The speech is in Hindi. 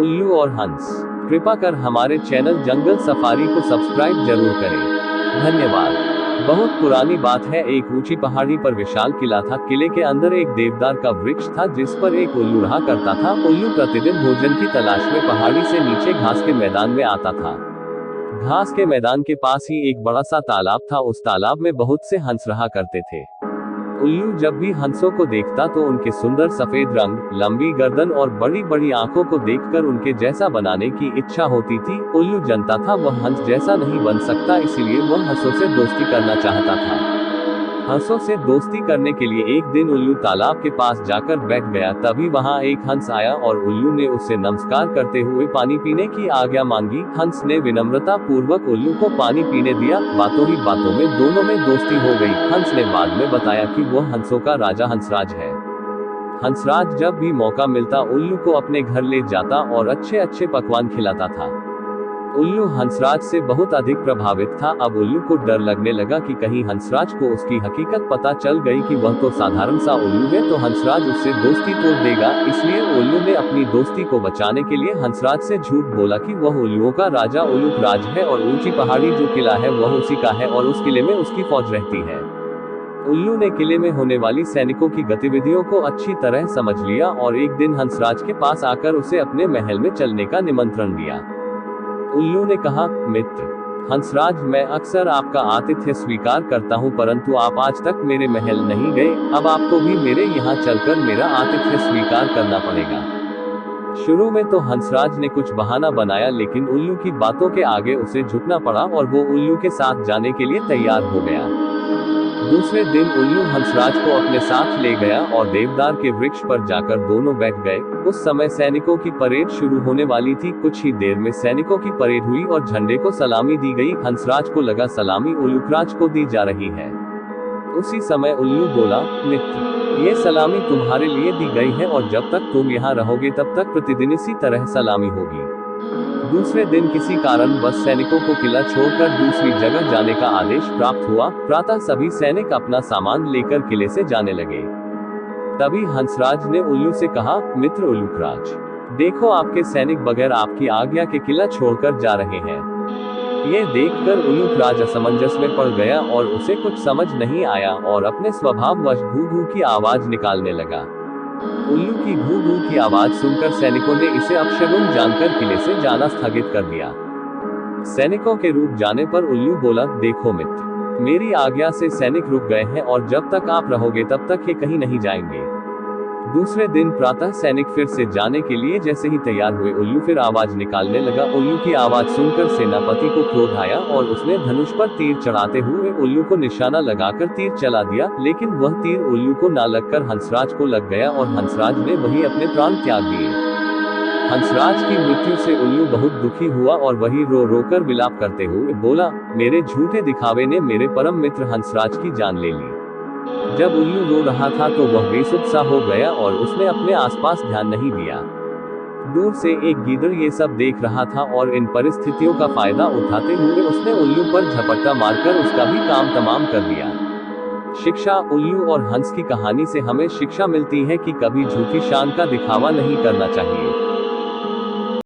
उल्लू और हंस। कृपा कर हमारे चैनल जंगल सफारी को सब्सक्राइब जरूर करें। धन्यवाद। बहुत पुरानी बात है, एक ऊंची पहाड़ी पर विशाल किला था। किले के अंदर एक देवदार का वृक्ष था जिस पर एक उल्लू रहा करता था। उल्लू प्रतिदिन भोजन की तलाश में पहाड़ी से नीचे घास के मैदान में आता था। घास के मैदान के पास ही एक बड़ा सा तालाब था। उस तालाब में बहुत से हंस रहा करते थे। उल्लू जब भी हंसों को देखता तो उनके सुंदर सफेद रंग, लंबी गर्दन और बड़ी बड़ी आंखों को देखकर उनके जैसा बनाने की इच्छा होती थी। उल्लू जानता था वह हंस जैसा नहीं बन सकता, इसलिए वह हंसों से दोस्ती करना चाहता था। हंसों से दोस्ती करने के लिए एक दिन उल्लू तालाब के पास जाकर बैठ गया। तभी वहां एक हंस आया और उल्लू ने उससे नमस्कार करते हुए पानी पीने की आज्ञा मांगी। हंस ने विनम्रता पूर्वक उल्लू को पानी पीने दिया। बातों ही बातों में दोनों में दोस्ती हो गई। हंस ने बाद में बताया कि वह हंसों का राजा हंसराज है। हंसराज जब भी मौका मिलता उल्लू को अपने घर ले जाता और अच्छे अच्छे पकवान खिलाता था। उल्लू हंसराज से बहुत अधिक प्रभावित था। अब उल्लू को डर लगने लगा कि कहीं हंसराज को उसकी हकीकत पता चल गई कि वह तो साधारण सा उल्लू है तो हंसराज उससे दोस्ती तोड़ देगा। इसलिए उल्लू ने अपनी दोस्ती को बचाने के लिए हंसराज से झूठ बोला कि वह उल्लुओं का राजा उल्लूक राज है और ऊंची पहाड़ी जो किला है वह उसी का है और उस किले में उसकी फौज रहती है। उल्लू ने किले में होने वाली सैनिकों की गतिविधियों को अच्छी तरह समझ लिया और एक दिन हंसराज के पास आकर उसे अपने महल में चलने का निमंत्रण दिया। उल्लू ने कहा, मित्र हंसराज, मैं अक्सर आपका आतिथ्य स्वीकार करता हूं, परंतु आप आज तक मेरे महल नहीं गए। अब आपको भी मेरे यहाँ चलकर मेरा आतिथ्य स्वीकार करना पड़ेगा। शुरू में तो हंसराज ने कुछ बहाना बनाया, लेकिन उल्लू की बातों के आगे उसे झुकना पड़ा और वो उल्लू के साथ जाने के लिए तैयार हो गया। दूसरे दिन उल्लू हंसराज को अपने साथ ले गया और देवदार के वृक्ष पर जाकर दोनों बैठ गए। उस समय सैनिकों की परेड शुरू होने वाली थी। कुछ ही देर में सैनिकों की परेड हुई और झंडे को सलामी दी गई। हंसराज को लगा सलामी उल्लूकराज को दी जा रही है। उसी समय उल्लू बोला, मित्र ये सलामी तुम्हारे लिए दी गई है और जब तक तुम यहाँ रहोगे तब तक प्रतिदिन इसी तरह सलामी होगी। दूसरे दिन किसी कारण बस सैनिकों को किला छोड़कर दूसरी जगह जाने का आदेश प्राप्त हुआ। प्रातः सभी सैनिक अपना सामान लेकर किले से जाने लगे। तभी हंसराज ने उल्लू से कहा, मित्र उल्लूकराज, देखो आपके सैनिक बगैर आपकी आज्ञा के किला छोड़कर जा रहे हैं। ये देखकर उल्लूकराज असमंजस में पड़ गया और उसे कुछ समझ नहीं आया और अपने स्वभाववश घू घू की आवाज निकालने लगा। उल्लू की घू घू की आवाज सुनकर सैनिकों ने इसे अपशगुन जानकर किले से जाना स्थगित कर दिया। सैनिकों के रुक जाने पर उल्लू बोला, देखो मित्र, मेरी आज्ञा से सैनिक रुक गए हैं और जब तक आप रहोगे तब तक ये कहीं नहीं जाएंगे। दूसरे दिन प्रातः सैनिक फिर से जाने के लिए जैसे ही तैयार हुए उल्लू फिर आवाज निकालने लगा। उल्लू की आवाज सुनकर सेनापति को क्रोध आया और उसने धनुष पर तीर चढ़ाते हुए उल्लू को निशाना लगाकर तीर चला दिया, लेकिन वह तीर उल्लू को ना लगकर हंसराज को लग गया और हंसराज ने वही अपने प्राण त्याग दिए। हंसराज की मृत्यु से उल्लू बहुत दुखी हुआ और वही रो रो कर विलाप करते हुए बोला, मेरे झूठे दिखावे ने मेरे परम मित्र हंसराज की जान ले ली। जब उल्लू रो रहा था तो वह बेसुध सा हो गया और उसने अपने आसपास ध्यान नहीं दिया। दूर से एक गीदड़ ये सब देख रहा था और इन परिस्थितियों का फायदा उठाते हुए उसने उल्लू पर झपट्टा मारकर उसका भी काम तमाम कर दिया। शिक्षा। उल्लू और हंस की कहानी से हमें शिक्षा मिलती है कि कभी झूठी शान का दिखावा नहीं करना चाहिए।